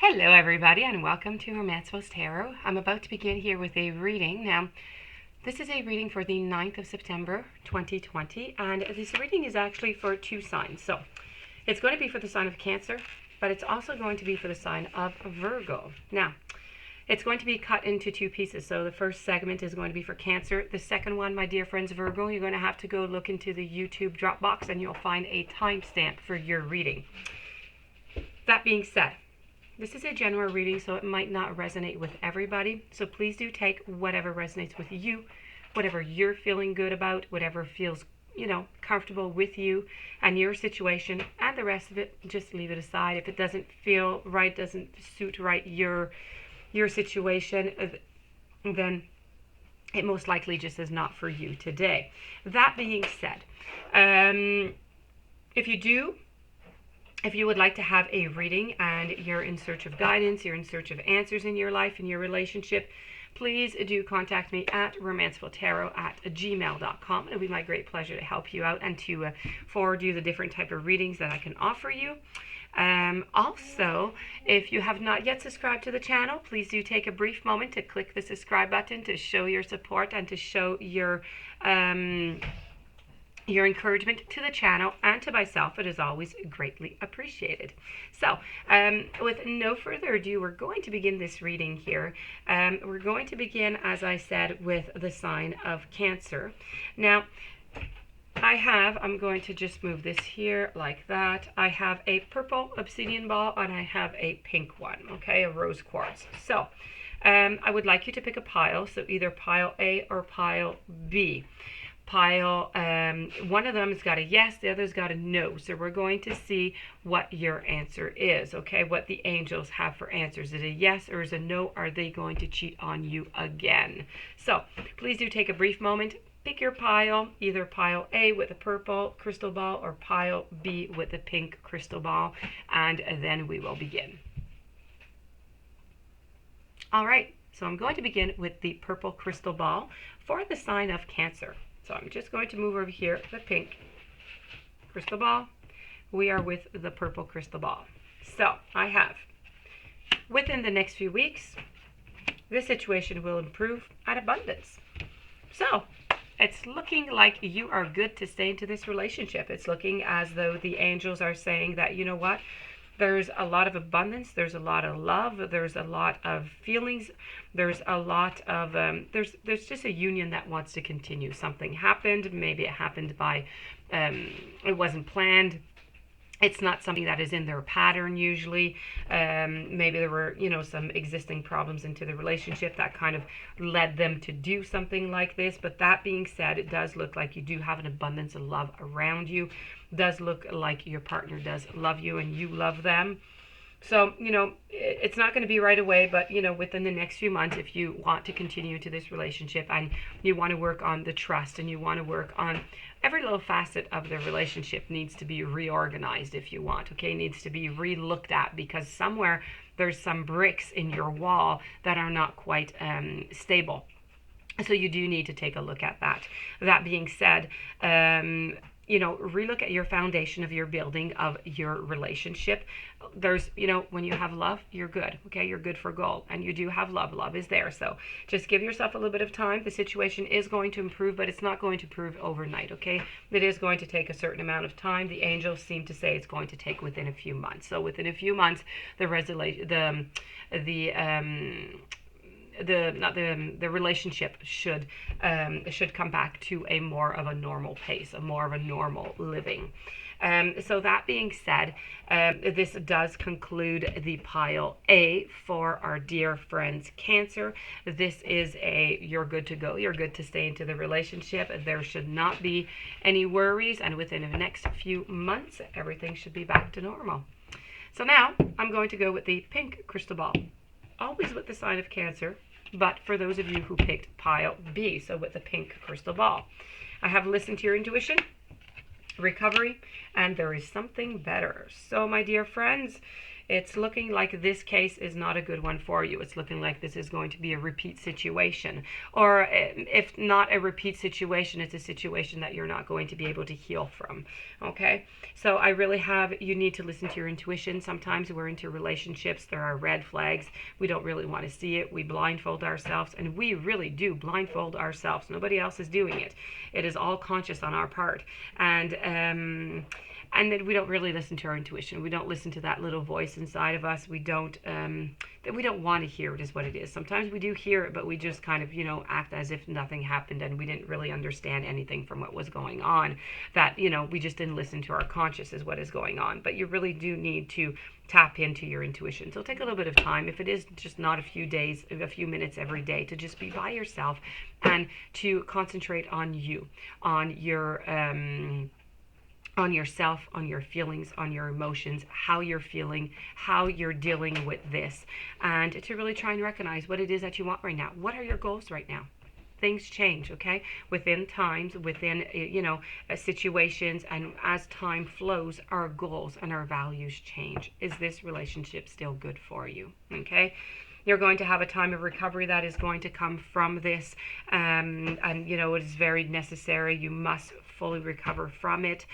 Hello everybody and welcome to Romancefull's Tarot. I'm about to begin here with a reading. Now, this is a reading for the 9th of September 2020 and this reading is actually for two signs. So, it's going to be for the sign of Cancer, but it's also going to be for the sign of Virgo. Now, it's going to be cut into two pieces. So the first segment is going to be for Cancer. The second one, my dear friends, Virgo, you're going to have to go look into the YouTube Dropbox and you'll find a timestamp for your reading. That being said, this is a general reading, so it might not resonate with everybody. So please do take whatever resonates with you, whatever you're feeling good about, whatever feels, comfortable with you and your situation, and the rest of it, just leave it aside. If it doesn't feel right, doesn't suit right your situation, then it most likely just is not for you today. That being said, if you would like to have a reading and you're in search of guidance, you're in search of answers in your life, in your relationship, please do contact me at romancefulltarot@gmail.com. It'll be my great pleasure to help you out and to forward you the different type of readings that I can offer you. Also, if you have not yet subscribed to the channel, please do take a brief moment to click the subscribe button to show your support and to show your encouragement to the channel and to myself. It is always greatly appreciated. So, with no further ado, we're going to begin this reading here. We're going to begin, as I said, with the sign of Cancer. Now, I'm going to just move this here like that. I have a purple obsidian ball and I have a pink one, okay, a rose quartz. So, I would like you to pick a pile, so either pile A or pile B. Pile, one of them has got a yes, the other's got a no. So we're going to see what your answer is, okay? What the angels have for answers. Is it a yes or is it a no? Are they going to cheat on you again? So please do take a brief moment. Pick your pile, either pile A with the purple crystal ball or pile B with the pink crystal ball, and then we will begin. All right, so I'm going to begin with the purple crystal ball for the sign of Cancer. So I'm just going to move over here the pink crystal ball. We are with the purple crystal ball. So I have, within the next few weeks, this situation will improve at abundance. So it's looking like you are good to stay into this relationship. It's looking as though the angels are saying that, you know what? There's a lot of abundance, there's a lot of love, there's a lot of feelings, there's a lot of, there's just a union that wants to continue. Something happened, maybe it happened by, it wasn't planned. It's not something that is in their pattern usually. Maybe there were, some existing problems into the relationship that kind of led them to do something like this. But that being said, it does look like you do have an abundance of love around you. It does look like your partner does love you and you love them. So, it's not going to be right away, but, within the next few months, if you want to continue into this relationship and you want to work on the trust and you want to work on every little facet of the relationship needs to be reorganized if you want, okay, needs to be re-looked at because somewhere there's some bricks in your wall that are not quite stable. So you do need to take a look at that. That being said, relook at your foundation of your building of your relationship. There's, when you have love, you're good. Okay, you're good for gold, and you do have love. Love is there. So just give yourself a little bit of time. The situation is going to improve, but it's not going to improve overnight. Okay, it is going to take a certain amount of time. The angels seem to say it's going to take within a few months. So within a few months, the relationship should come back to a more of a normal pace, a more of a normal living. So that being said, this does conclude the pile A for our dear friends Cancer. This is you're good to go. You're good to stay into the relationship. There should not be any worries, and within the next few months, everything should be back to normal. So now I'm going to go with the pink crystal ball. Always with the sign of Cancer, but for those of you who picked pile B, so with the pink crystal ball. I have listened to your intuition, recovery, and there is something better. So my dear friends, It's looking like this case is not a good one for you. It's looking like this is going to be a repeat situation. Or if not a repeat situation, it's a situation that you're not going to be able to heal from. Okay? So I really have, you need to listen to your intuition. Sometimes we're into relationships. There are red flags. We don't really want to see it. We blindfold ourselves, and we really do blindfold ourselves. Nobody else is doing it. It is all conscious on our part. And then we don't really listen to our intuition. We don't listen to that little voice inside of us. We don't want to hear it, is what it is. Sometimes we do hear it, but we just kind of, act as if nothing happened and we didn't really understand anything from what was going on. That, we just didn't listen to our conscious is what is going on. But you really do need to tap into your intuition. So take a little bit of time, if it is just not a few days, a few minutes every day, to just be by yourself and to concentrate on you, on yourself, on your feelings, on your emotions, how you're feeling, how you're dealing with this, and to really try and recognize what it is that you want right now. What are your goals right now? Things change, okay? Within times, within, situations, and as time flows, our goals and our values change. Is this relationship still good for you? Okay? You're going to have a time of recovery that is going to come from this, and it is very necessary. You must fully recover from it.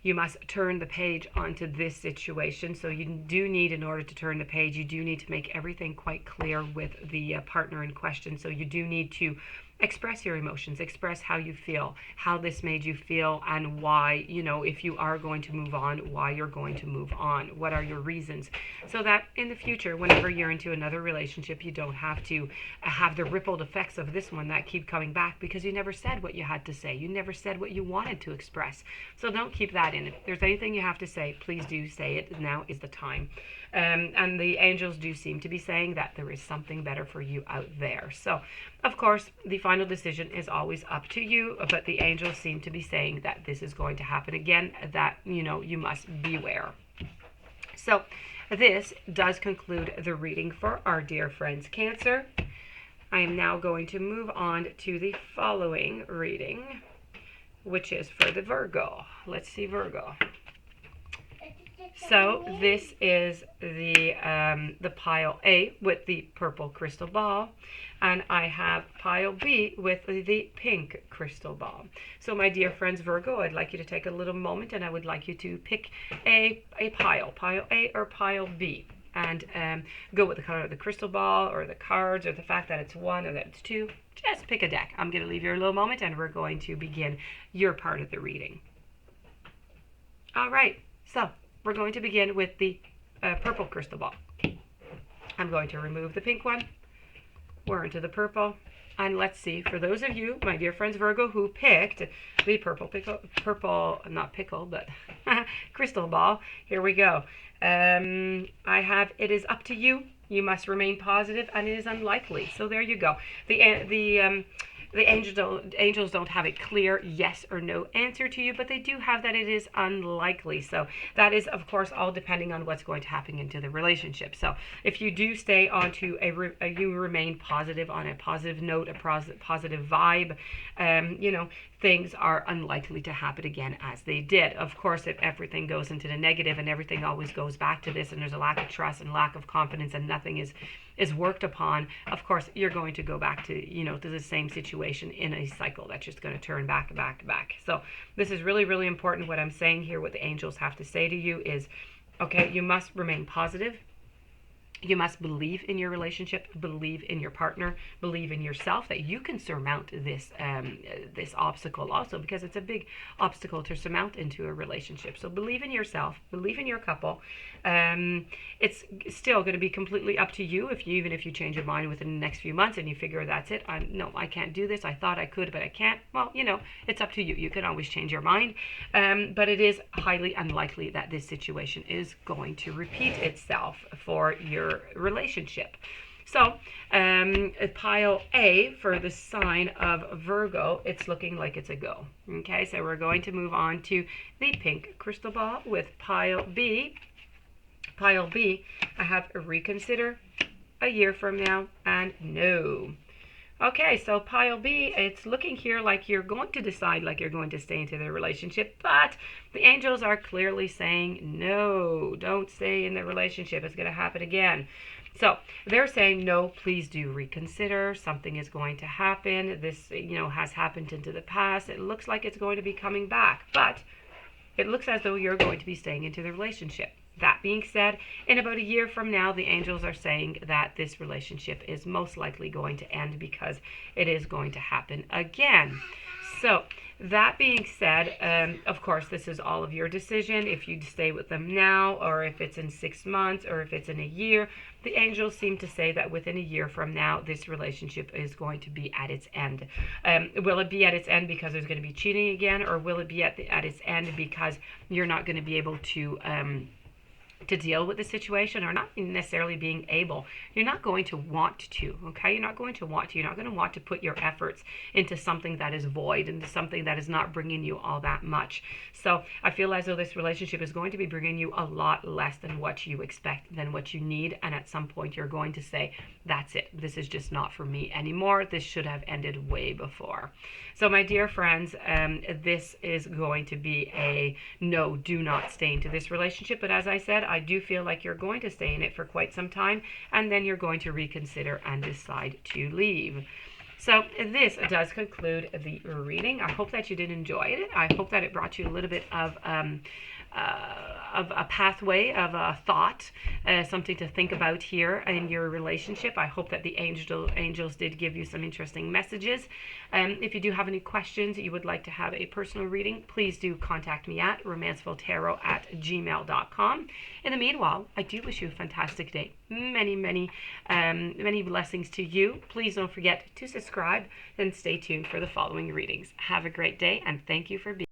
You must turn the page onto this situation. So you do need, in order to turn the page, you do need to make everything quite clear with the partner in question. So you do need to express your emotions, express how you feel, how this made you feel, and why, if you are going to move on, why you're going to move on, what are your reasons, so that in the future, whenever you're into another relationship, you don't have to have the rippled effects of this one that keep coming back because you never said what you had to say. You never said what you wanted to express. So don't keep that in. If there's anything you have to say, please do say it. Now is the time. And the angels do seem to be saying that there is something better for you out there. So, of course, the final decision is always up to you, but the angels seem to be saying that this is going to happen again, that, you must beware. So, this does conclude the reading for our dear friends Cancer. I am now going to move on to the following reading, which is for the Virgo. Let's see, Virgo. So this is the pile A with the purple crystal ball, and I have pile B with the pink crystal ball. So my dear friends Virgo, I'd like you to take a little moment, and I would like you to pick a pile A or pile B, and go with the color of the crystal ball or the cards or the fact that it's one or that it's two. Just pick a deck. I'm going to leave you a little moment, and we're going to begin your part of the reading. All right, so we're going to begin with the purple crystal ball. I'm going to remove the pink one. We're into the purple. And let's see, for those of you, my dear friends Virgo, who picked the crystal ball, here we go. I have, it is up to you. You must remain positive, and it is unlikely. So there you go. The angels don't have a clear yes or no answer to you, but they do have that it is unlikely. So that is, of course, all depending on what's going to happen into the relationship. So if you do stay onto you remain positive, on a positive note, a positive vibe, things are unlikely to happen again as they did. Of course, if everything goes into the negative and everything always goes back to this, and there's a lack of trust and lack of confidence, and nothing is worked upon, of course, you're going to go back to, to the same situation in a cycle that's just going to turn back. So this is really, really important. What I'm saying here, what the angels have to say to you is, okay, you must remain positive. You must believe in your relationship, believe in your partner, believe in yourself, that you can surmount this this obstacle also, because it's a big obstacle to surmount into a relationship. So believe in yourself, believe in your couple. It's still going to be completely up to you even if you change your mind within the next few months and you figure that's it. No, I can't do this. I thought I could, but I can't. Well, it's up to you. You can always change your mind. But it is highly unlikely that this situation is going to repeat itself for your relationship. So pile A for the sign of Virgo, it's looking like it's a go. Okay, so we're going to move on to the pink crystal ball with pile B. Pile B, I have a reconsider, a year from now, and no. Okay, so pile B, it's looking here like you're going to decide like you're going to stay into the relationship, but the angels are clearly saying, no, don't stay in the relationship. It's going to happen again. So they're saying, no, please do reconsider. Something is going to happen. This, has happened into the past. It looks like it's going to be coming back, but it looks as though you're going to be staying into the relationship. That being said, in about a year from now, the angels are saying that this relationship is most likely going to end because it is going to happen again. So, that being said, of course, this is all of your decision. If you stay with them now, or if it's in 6 months, or if it's in a year, the angels seem to say that within a year from now, this relationship is going to be at its end. Will it be at its end because there's going to be cheating again, or will it be at its end because you're not going to be able to deal with the situation, or not necessarily being able. You're not going to want to, okay? You're not going to want to. You're not going to want to put your efforts into something that is void, into something that is not bringing you all that much. So I feel as though this relationship is going to be bringing you a lot less than what you expect, than what you need. And at some point you're going to say, that's it. This is just not for me anymore. This should have ended way before. So my dear friends, this is going to be a no, do not stay into this relationship. But as I said, I do feel like you're going to stay in it for quite some time, and then you're going to reconsider and decide to leave. So this does conclude the reading. I hope that you did enjoy it. I hope that it brought you a little bit of a pathway of a thought, something to think about here in your relationship. I hope that the angels did give you some interesting messages. If you do have any questions, you would like to have a personal reading, please do contact me at romancefulltarot@gmail.com. In the meanwhile, I do wish you a fantastic day. Many blessings to you. Please don't forget to subscribe and stay tuned for the following readings. Have a great day, and thank you for being